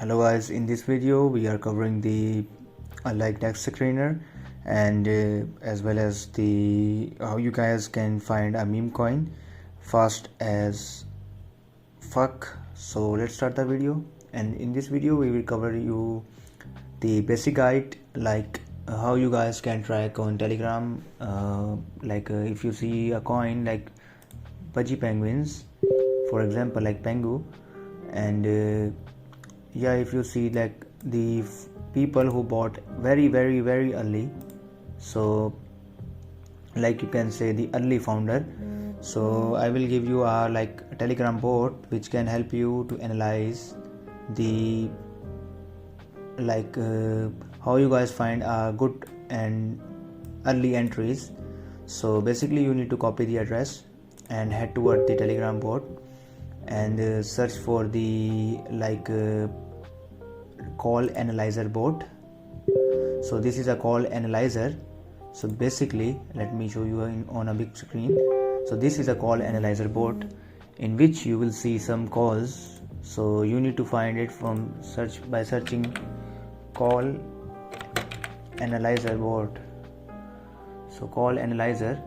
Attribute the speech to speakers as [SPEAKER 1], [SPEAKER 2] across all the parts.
[SPEAKER 1] Hello guys, in this video we are covering the like text screener and as well as the how you guys can find a meme coin fast as fuck. So let's start the video, and in this video we will cover you the basic guide like how you guys can track on Telegram if you see a coin like pudgy penguins, for example, like pengu, and yeah, if you see like the people who bought very early, so like you can say the early founder. So I will give you a like Telegram bot which can help you to analyze the how you guys find good and early entries. So basically you need to copy the address and head toward the Telegram bot and search for the call analyzer bot. So this is a call analyzer. So basically let me show you on a big screen. So this is a call analyzer bot in which you will see some calls. So you need to find it from by searching call analyzer bot. So call analyzer,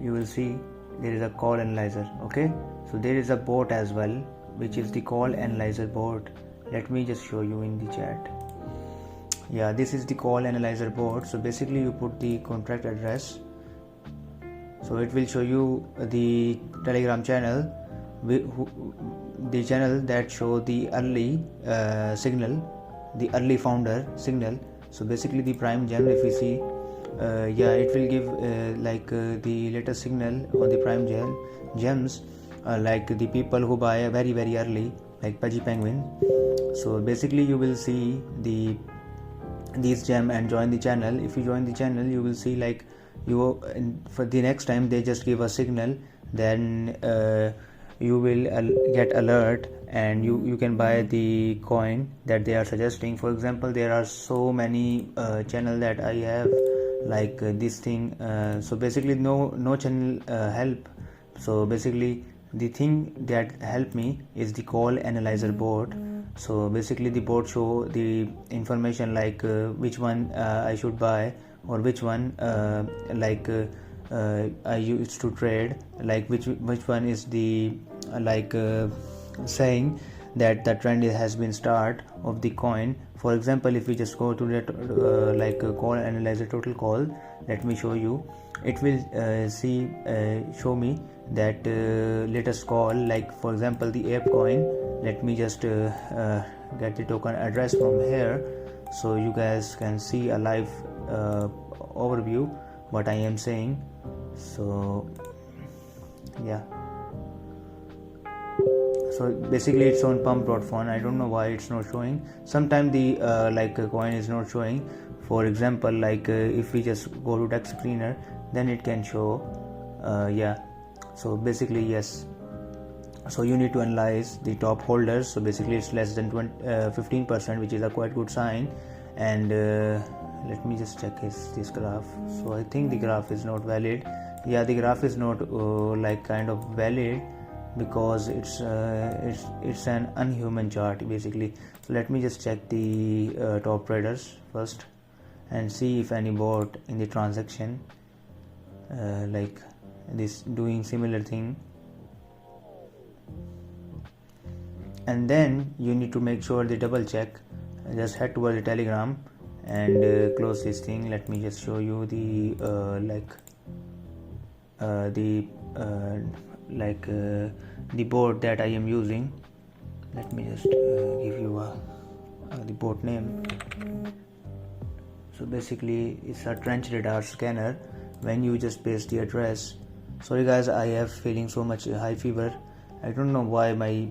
[SPEAKER 1] you will see there is a call analyzer. Okay, so there is a bot as well which is the call analyzer bot. Let me just show you in the chat. Yeah, this is the call analyzer bot. So basically you put the contract address, so it will show you the Telegram channel, the channel that show the early signal, the early founder signal. So basically the prime gem, if you see, yeah, it will give the latest signal on the prime gems, like the people who buy very early, like pudgy penguin. So basically you will see these gem and join the channel. If you join the channel, you will see like you for the next time they just give a signal, then you will get alert and you can buy the coin that they are suggesting. For example, there are so many channel that I have like this thing. So basically no channel help. So basically the thing that helped me is the call analyzer bot. So basically the bot show the information like which one I should buy, or which one I used to trade, like which one is the saying that the trend has been start of the coin. For example, if we just go to that call analyzer total call, let me show you. It will show me that latest call, like for example the ape coin. Let me just get the token address from here, so you guys can see a live overview what I am saying. So yeah, so basically it's on pump.fun. I don't know why it's not showing. Sometimes the coin is not showing. For example, if we just go to text screener, then it can show. Yeah, so basically yes, so you need to analyze the top holders. So basically it's less than 15%, which is a quite good sign. And let me just check this graph. So I think the graph is not valid. Yeah, the graph is not kind of valid because it's an unhuman chart basically. So let me just check the top traders first and see if any bot in the transaction like this doing similar thing. And then you need to make sure the double check. Just head toward the Telegram and close this thing. Let me just show you the the bot that I am using. Let me just give you the bot name. So basically it's a trench radar scanner. When you just paste the address, sorry guys, I have feeling so much high fever. I don't know why my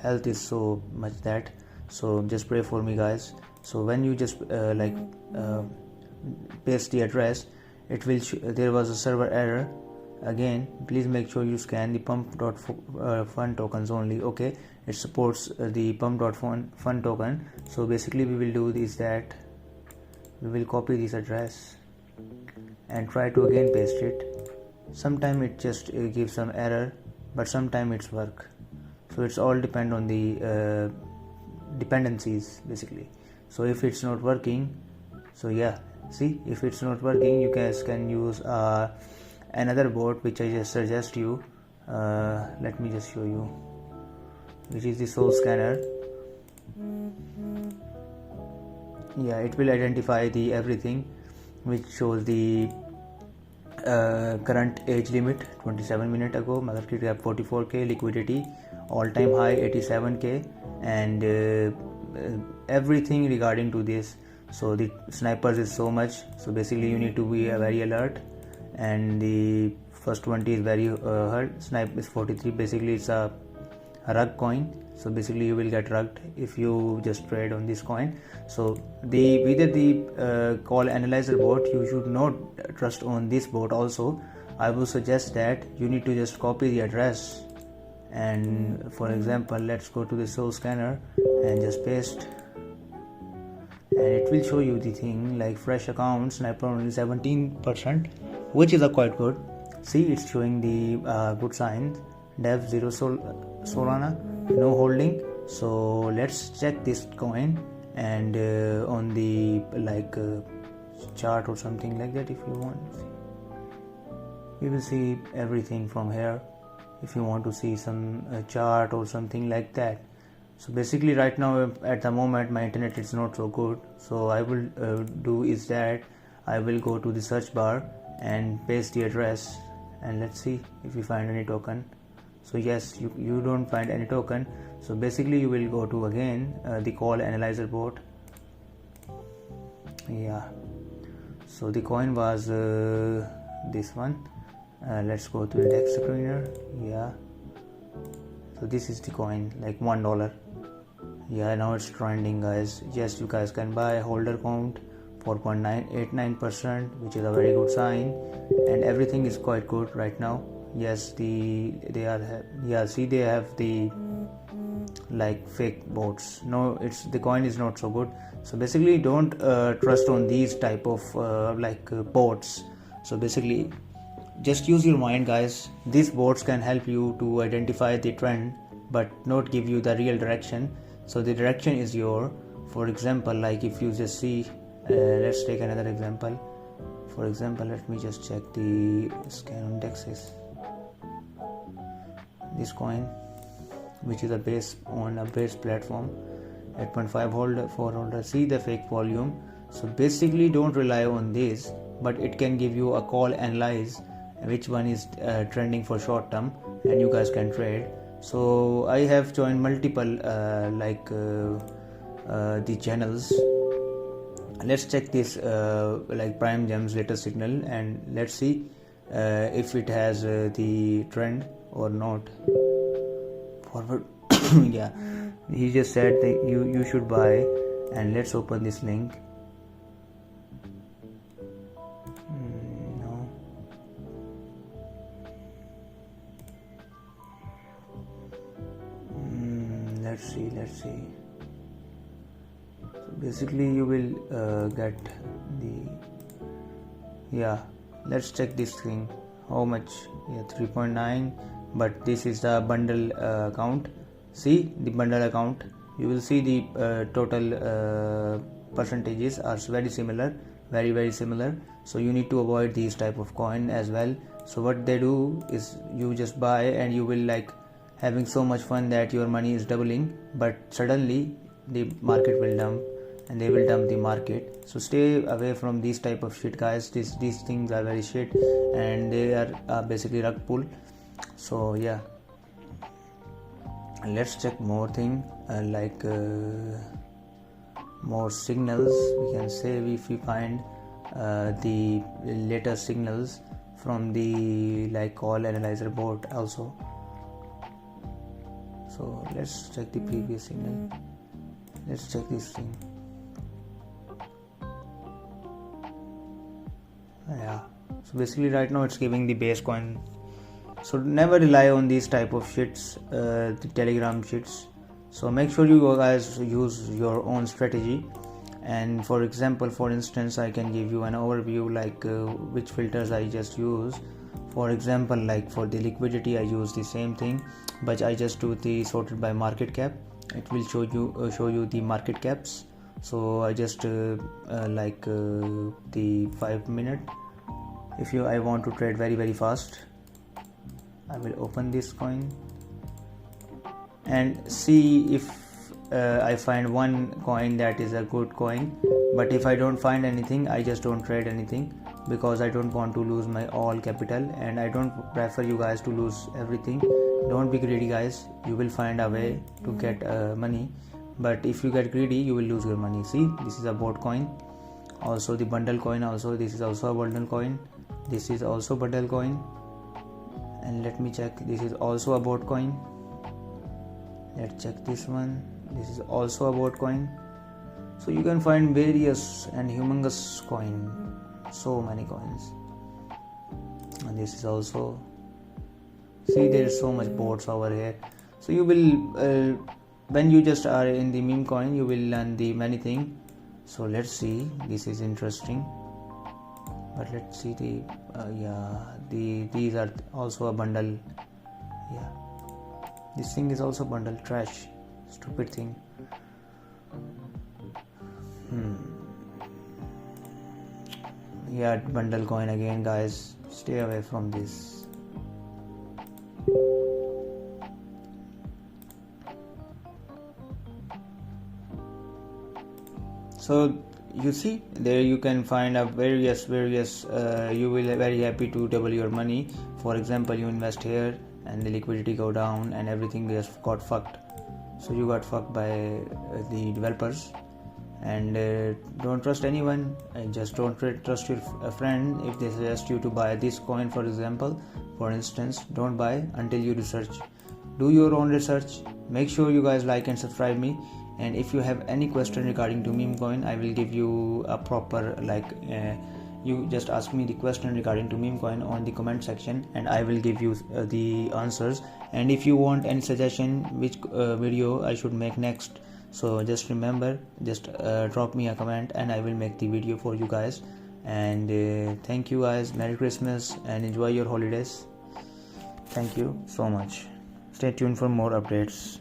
[SPEAKER 1] health is so much that. So just pray for me guys. So when you just paste the address, it will there was a server error. Again, please make sure you scan the pump.fun tokens only. Okay, it supports the pump.fun token. So basically we will do is that we will copy this address and try to again paste it. Sometimes it just gives some error, but sometimes it's work. So it's all depend on the dependencies basically. So if it's not working, so yeah, see, if it's not working, you guys can use another bot which I just suggest you. Let me just show you, which is the source scanner. Yeah, it will identify the everything, which shows the current age limit 27 minutes ago, market cap 44k, liquidity all time high 87k, and everything regarding to this. So the snipers is so much, so basically you need to be very alert. And the first 20 is very hard. Snipe is 43. Basically it's a rug coin, so basically you will get rugged if you just trade on this coin. So the whether the call analyzer bot, you should not trust on this bot also. I would suggest that you need to just copy the address, and for example, let's go to the source scanner and just paste, and it will show you the thing like fresh account, sniper only 17%, which is a quite good. See, it's showing the good signs. Dev 0 Solana, no holding. So let's check this coin, and on the chart or something like that, if you want to see, you will see everything from here. If you want to see some chart or something like that. So basically right now at the moment my internet is not so good, so I will do is that I will go to the search bar and paste the address, and let's see if we find any token. So yes, you don't find any token. So basically you will go to again the call analyzer bot. Yeah, so the coin was this one. Let's go to the index screener. Yeah, so this is the coin, like $1. Yeah, now it's trending, guys. Yes, you guys can buy. Holder count 4.989%, which is a very good sign, and everything is quite good right now. Yes, they have the like fake bots. No, it's the coin is not so good. So basically don't trust on these type of bots. So basically just use your mind, guys. These bots can help you to identify the trend but not give you the real direction. So the direction is your, for example, like if you just see, let's take another example. For example, let me just check the scan indexes. This coin, which is a base on a base platform, 8.5 holder, 4 holder. See the fake volume. So basically don't rely on this, but it can give you a call analyze which one is trending for short term, and you guys can trade. So I have joined multiple the channels. Let's check this like Prime Gems latest signal, and let's see if it has the trend or not. Forward. Yeah, he just said that you should buy, and let's open this link. No, let's see. So basically you will get the, yeah, let's check this thing. How much? Yeah, 3.9, but this is the bundle account. See the bundle account, you will see the total percentages are very similar, very similar. So you need to avoid these type of coin as well. So what they do is you just buy, and you will like having so much fun that your money is doubling, but suddenly the market will dump, and they will dump the market. So stay away from these type of shit, guys. These things are very shit, and they are basically rug pull. So yeah, let's check more thing more signals. We can say if we find the latest signals from the call analyzer bot also. So let's check the previous signal. Let's check this thing. Yeah, so basically right now it's giving the base coin. So never rely on these type of shits, the telegram shits. So make sure you guys use your own strategy. And for example, for instance, I can give you an overview which filters I just use. For example, for the liquidity I use the same thing, but I just do the sorted by market cap. it will show you the market caps. So I just the 5 minute. If I want to trade very fast, I will open this coin and see if I find one coin that is a good coin. But if I don't find anything, I just don't trade anything, because I don't want to lose my all capital, and I don't prefer you guys to lose everything. Don't be greedy, guys. You will find a way to get money, but if you get greedy, you will lose your money. See, this is a bot coin, also the bundle coin. Also, this is also a bundle coin. This is also bundle coin, and let me check. This is also a bot coin. Let's check this one. This is also a bot coin. So you can find various and humongous coin, so many coins. And this is also, see, there is so much bots over here. So you will when you just are in the meme coin, you will learn the many things. So let's see, this is interesting. But let's see these are also a bundle. Yeah, this thing is also bundle. Trash, stupid thing. Yeah, bundle coin again, guys. Stay away from this. So you see, there you can find a various you will be very happy to double your money. For example, you invest here and the liquidity go down and everything just got fucked. So you got fucked by the developers. And don't trust anyone, and just don't trust your friend if they suggest you to buy this coin. For example, for instance, don't buy until you research. Do your own research. Make sure you guys like and subscribe me. And if you have any question regarding to meme coin, I will give you a proper you just ask me the question regarding to meme coin on the comment section, and I will give you the answers. And if you want any suggestion which video I should make next, so just remember, just drop me a comment and I will make the video for you guys. And thank you guys. Merry Christmas and enjoy your holidays. Thank you so much. Stay tuned for more updates.